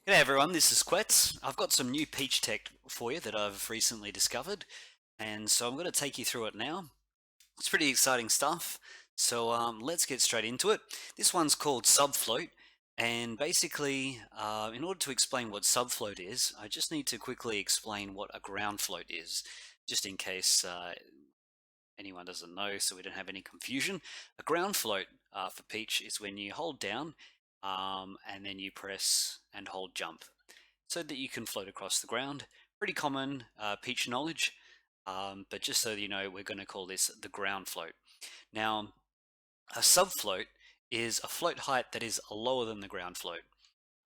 G'day everyone, this is Quetz. I've got some new Peach tech for you that I've recently discovered, and so I'm going to take you through it now. It's pretty exciting stuff, so let's get straight into it. This one's called Subfloat, and basically, in order to explain what subfloat is, I just need to quickly explain what a ground float is, just in case anyone doesn't know, so we don't have any confusion. A ground float for Peach is when you hold down and then you press and hold jump so that you can float across the ground. Pretty common Peach knowledge, but just so you know, we're going to call this the ground float. Now, a subfloat is a float height that is lower than the ground float.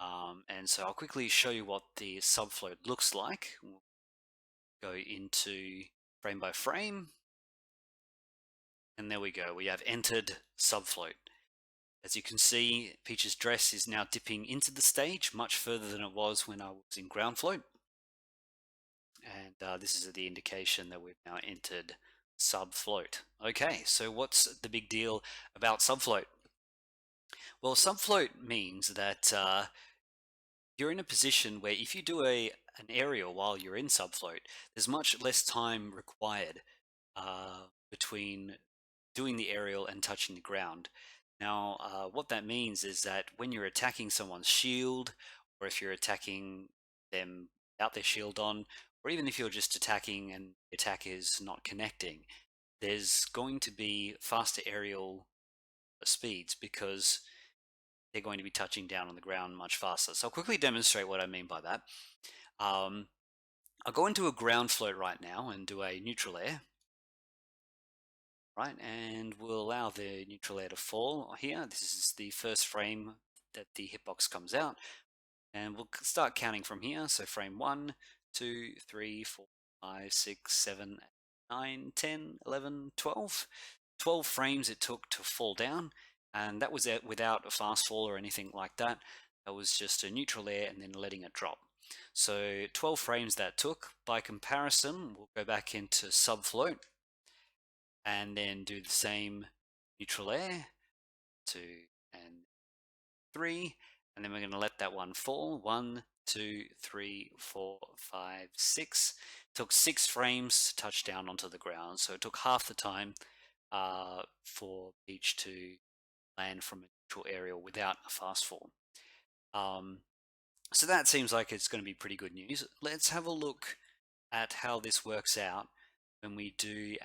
And so I'll quickly show you what the subfloat looks like. We'll go into frame by frame. And there we go, we have entered subfloat. As you can see, Peach's dress is now dipping into the stage much further than it was when I was in ground float. And this is the indication that we've now entered subfloat. Okay, so what's the big deal about subfloat? Well, subfloat means that you're in a position where if you do an aerial while you're in subfloat, there's much less time required between doing the aerial and touching the ground. Now, what that means is that when you're attacking someone's shield, or if you're attacking them without their shield on, or even if you're just attacking and the attack is not connecting, there's going to be faster aerial speeds because they're going to be touching down on the ground much faster. So I'll quickly demonstrate what I mean by that. Um, I'll go into a ground float right now and do a neutral air. Right, and we'll allow the neutral air to fall here. This is the first frame that the hitbox comes out, and we'll start counting from here. So frame 1, 2, 3, 4, 5, 6, 7, 9, 10, 11, 12. 12 frames it took to fall down, and that was without a fast fall or anything like that. That was just a neutral air and then letting it drop. So 12 frames that took. By comparison, we'll go back into subfloat and then do the same neutral air, 2 and 3, and then we're going to let that one fall. 1, 2, 3, 4, 5, 6. Took 6 frames to touch down onto the ground, so it took half the time for Peach to land from a neutral aerial without a fast fall. So that seems like it's going to be pretty good news. Let's have a look at how this works out when we do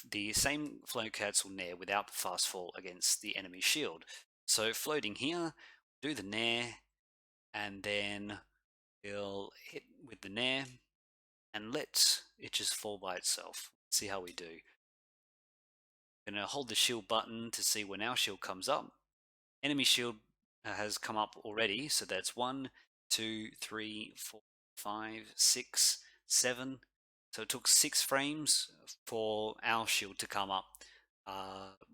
the same float cancel nair without the fast fall against the enemy shield. So floating here, do the nair, and then we'll hit with the nair and let it just fall by itself. Let's see how we do. I'm going to hold the shield button to see when our shield comes up. Enemy shield has come up already, so that's 1, 2, 3, 4, 5, 6, 7. So it took 6 frames for our shield to come up,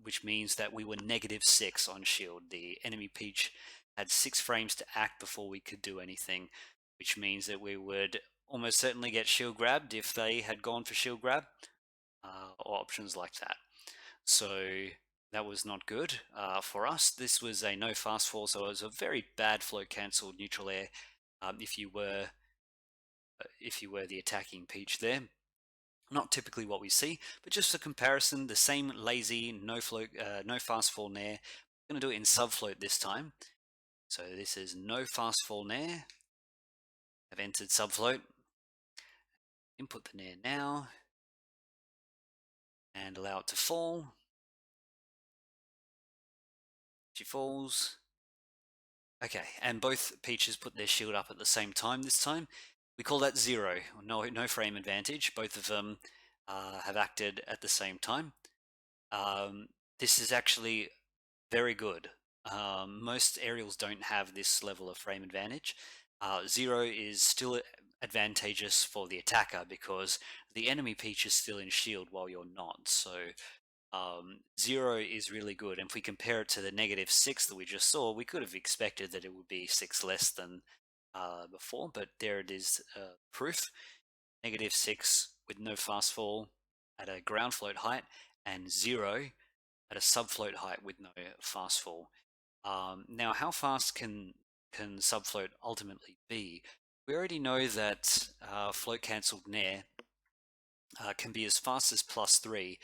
which means that we were -6 on shield. The enemy Peach had 6 frames to act before we could do anything, which means that we would almost certainly get shield grabbed if they had gone for shield grab, or options like that. So that was not good for us. This was a no fast fall, so it was a very bad float cancelled neutral air if you were the attacking Peach there. Not typically what we see, but just for comparison, the same lazy no fast fall nair. I'm going to do it in subfloat this time. So this is no fast fall nair. I've entered subfloat. Input the nair now and allow it to fall. She falls. Okay, and both Peaches put their shield up at the same time this time. We call that 0, no frame advantage. Both of them have acted at the same time. This is actually very good. Most aerials don't have this level of frame advantage. 0 is still advantageous for the attacker because the enemy Peach is still in shield while you're not. So 0 is really good. And if we compare it to the -6 that we just saw, we could have expected that it would be 6 less than before, but there it is, proof. -6 with no fast fall at a ground float height, and 0 at a subfloat height with no fast fall. Now, how fast can can subfloat ultimately be? We already know that float cancelled Nair can be as fast as +3.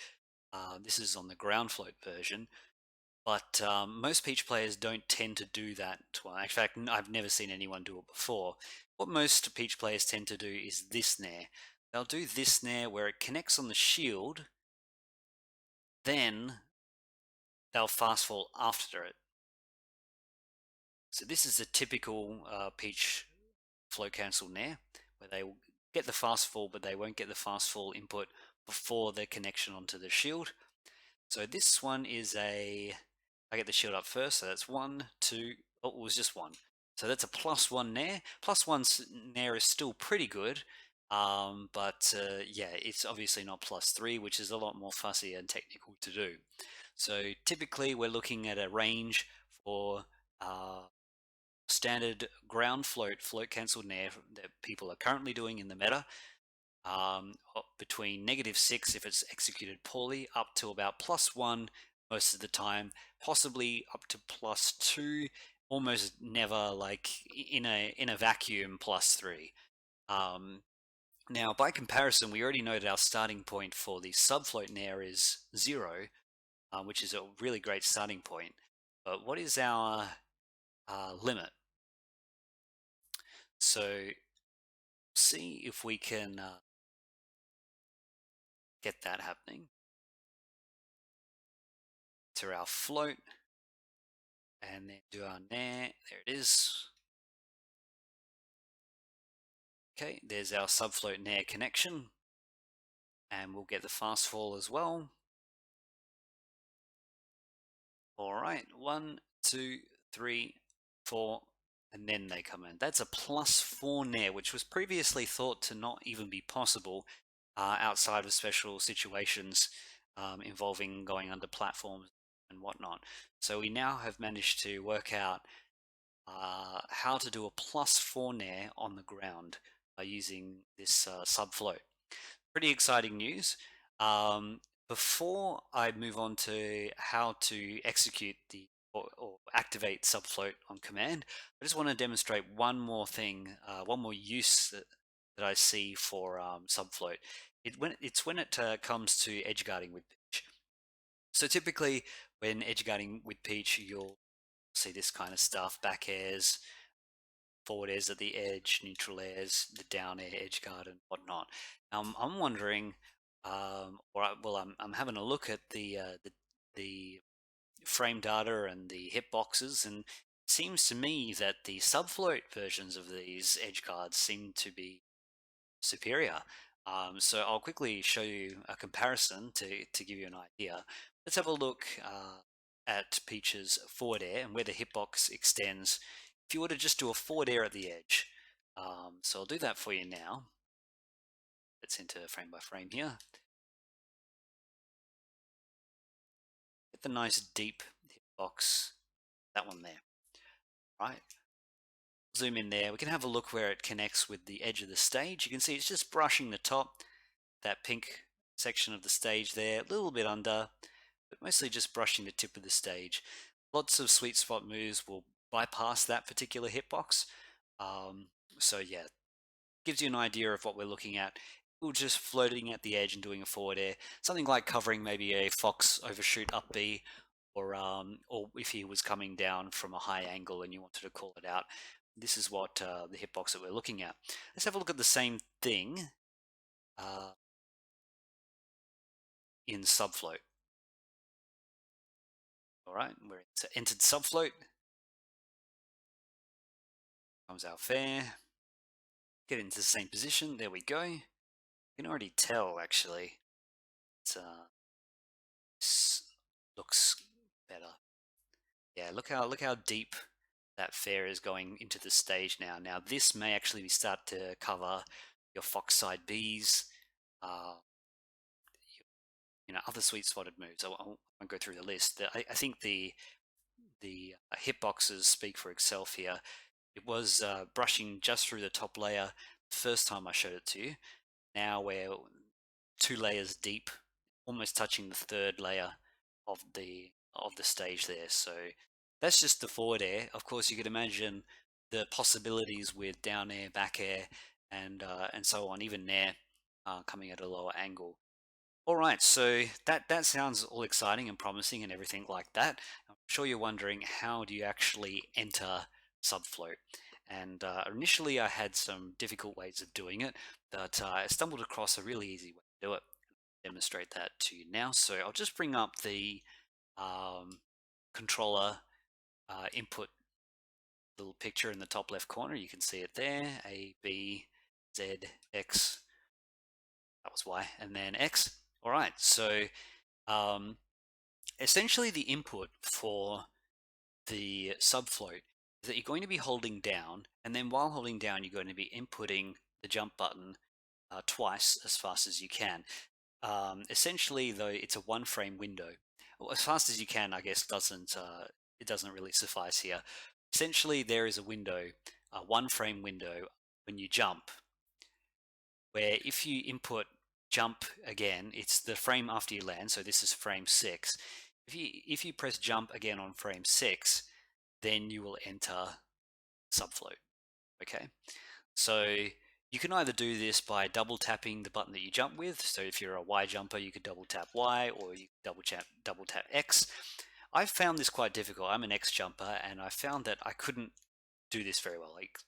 This is on the ground float version, but most Peach players don't tend to do that. Well, in fact, I've never seen anyone do it before. What most Peach players tend to do is this Nair. They'll do this Nair where it connects on the shield, then they'll fast fall after it. So this is a typical Peach float cancel Nair, where they will get the fast fall, but they won't get the fast fall input before their connection onto the shield. So this one is I get the shield up first, so that's 1, 2, oh, it was just 1. So that's a +1 Nair. +1 Nair is still pretty good, but yeah, it's obviously not +3, which is a lot more fussy and technical to do. So typically we're looking at a range for standard ground float cancelled Nair that people are currently doing in the meta, between -6 if it's executed poorly, up to about +1 most of the time, possibly up to +2, almost never like in a vacuum +3. Now, by comparison, we already know that our starting point for the subfloat Nair is 0, which is a really great starting point. But what is our limit? So see if we can get that happening to our float, and then do our Nair. There it is. Okay, there's our subfloat Nair connection, and we'll get the fast fall as well. All right, 1, 2, 3, 4, and then they come in. That's a +4 Nair, which was previously thought to not even be possible outside of special situations involving going under platforms and whatnot. So we now have managed to work out how to do a +4 Nair on the ground by using this subfloat. Pretty exciting news. Before I move on to how to execute the or activate subfloat on command, I just want to demonstrate one more thing, one more use that I see for subfloat. It's when it comes to edgeguarding with Peach. So typically, when edgeguarding with Peach, you'll see this kind of stuff: back airs, forward airs at the edge, neutral airs, the down air, edge guard, and whatnot. I'm wondering, I'm having a look at the frame data and the hitboxes, and it seems to me that the subfloat versions of these edge guards seem to be superior. So I'll quickly show you a comparison to give you an idea. Let's have a look at Peach's forward air and where the hitbox extends if you were to just do a forward air at the edge. So I'll do that for you now. Let's enter frame by frame here. Get the nice deep hitbox, that one there. Right. Zoom in there. We can have a look where it connects with the edge of the stage. You can see it's just brushing the top, that pink section of the stage there, a little bit under, but mostly just brushing the tip of the stage. Lots of sweet spot moves will bypass that particular hitbox. So yeah, gives you an idea of what we're looking at. We're just floating at the edge and doing a forward air, something like covering maybe a Fox overshoot up B, or if he was coming down from a high angle and you wanted to call it out. This is what the hitbox that we're looking at. Let's have a look at the same thing in subfloat. All right, we're entered subfloat. Comes our fair. Get into the same position. There we go. You can already tell actually. This looks better. Yeah, look how deep that fair is going into the stage now. Now this may actually start to cover your Fox side Bs, other sweet spotted moves. I won't go through the list. I think the hitboxes speak for itself here. It was brushing just through the top layer the first time I showed it to you. Now we're 2 layers deep, almost touching the 3rd layer of the stage there. So that's just the forward air. Of course, you could imagine the possibilities with down air, back air, and so on, even Nair coming at a lower angle. All right, so that sounds all exciting and promising and everything like that. I'm sure you're wondering, how do you actually enter subfloat? And initially, I had some difficult ways of doing it, but I stumbled across a really easy way to do it. I'll demonstrate that to you now. So I'll just bring up the um, controller input little picture in the top left corner. You can see it there: A, B, Z, X. That was Y, and then X. All right, so um, essentially the input for the subfloat is that you're going to be holding down, and then while holding down, you're going to be inputting the jump button twice as fast as you can. Essentially, though, it's a one-frame window. Well, as fast as you can, I guess, doesn't it doesn't really suffice here. Essentially, there is a window, a one-frame window when you jump, where if you input jump again, it's the frame after you land. So this is frame 6. If you press jump again on frame 6, then you will enter subfloat. Okay, so you can either do this by double tapping the button that you jump with. So if you're a Y jumper, you could double tap Y, or you could double tap X. I found this quite difficult. I'm an X jumper, and I found that I couldn't do this very well. Like,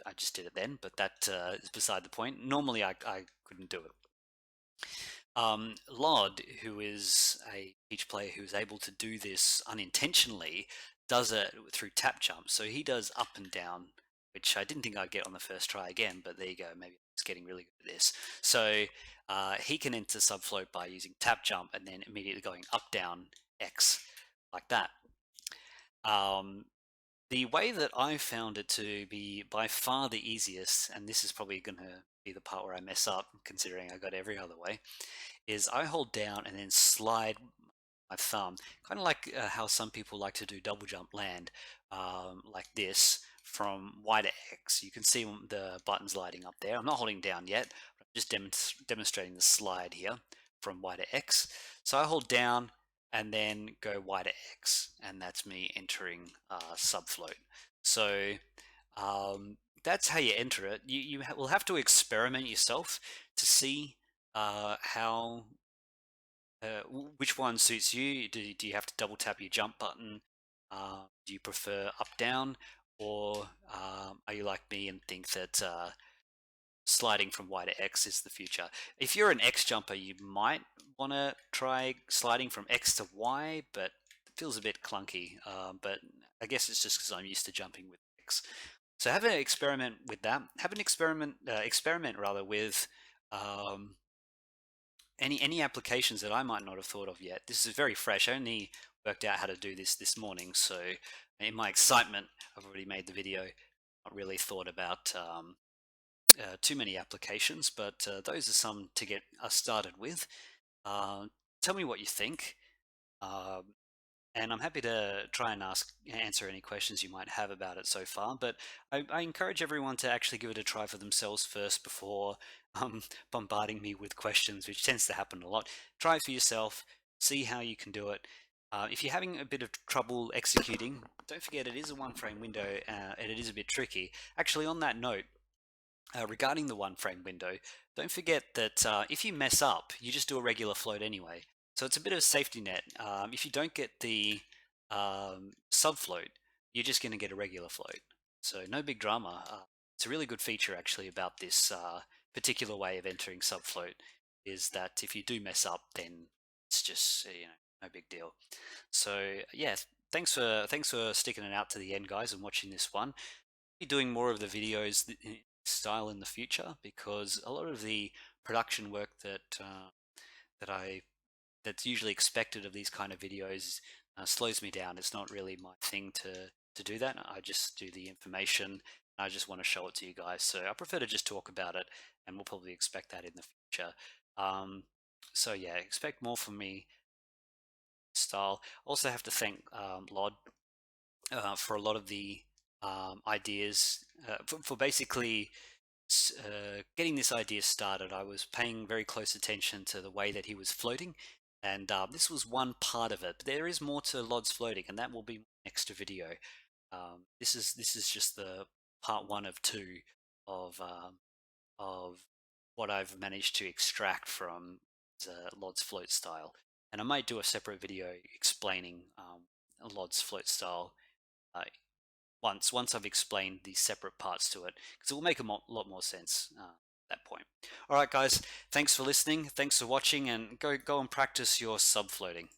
I just did it then, but that is beside the point. Normally, I couldn't do it. Lod, who is a Peach player who is able to do this unintentionally, does it through tap jump. So he does up and down, which I didn't think I'd get on the first try again, but there you go. Maybe it's getting really good at this. So he can enter subfloat by using tap jump and then immediately going up, down, X, like that. The way that I found it to be by far the easiest, and this is probably going to be the part where I mess up, considering I got every other way, is I hold down and then slide my thumb, kind of like how some people like to do double jump land, like this, from Y to X. You can see the buttons lighting up there. I'm not holding down yet, but I'm just demonstrating the slide here from Y to X. So I hold down and then go Y to X, and that's me entering subfloat. So that's how you enter it. You will have to experiment yourself to see how which one suits you. Do you have to double tap your jump button? Do you prefer up down, or are you like me and think that sliding from Y to X is the future? If you're an X jumper, you might want to try sliding from X to Y, but it feels a bit clunky. But I guess it's just because I'm used to jumping with X. So have an experiment with that. Have an experiment rather with um, any applications that I might not have thought of yet. This is very fresh. I only worked out how to do this morning, so in my excitement, I've already made the video. Not really thought about too many applications, but those are some to get us started with. Tell me what you think. Um, and I'm happy to try and answer any questions you might have about it so far. But I encourage everyone to actually give it a try for themselves first before bombarding me with questions, which tends to happen a lot. Try it for yourself, see how you can do it. If you're having a bit of trouble executing, don't forget it is a one-frame window and it is a bit tricky. Actually, on that note, regarding the one frame window, don't forget that if you mess up, you just do a regular float anyway. So it's a bit of a safety net. If you don't get the subfloat, you're just going to get a regular float. So no big drama. It's a really good feature actually about this particular way of entering subfloat, is that if you do mess up, then it's just no big deal. So yeah, thanks for sticking it out to the end, guys, and watching this one. Be doing more of the videos style in the future, because a lot of the production work that I that's usually expected of these kind of videos slows me down. It's not really my thing to do that. I just do the information. I just want to show it to you guys. So I prefer to just talk about it, and we'll probably expect that in the future. So yeah, expect more from me style. Also have to thank Lod for a lot of the ideas, for basically getting this idea started. I was paying very close attention to the way that he was floating, and this was one part of it. But there is more to Lod's floating, and that will be next video. This is just the part one of two of what I've managed to extract from Lod's float style. And I might do a separate video explaining Lod's float style uh, once I've explained the separate parts to it, because it will make a lot more sense at that point. All right, guys, thanks for listening, thanks for watching, and go and practice your sub floating.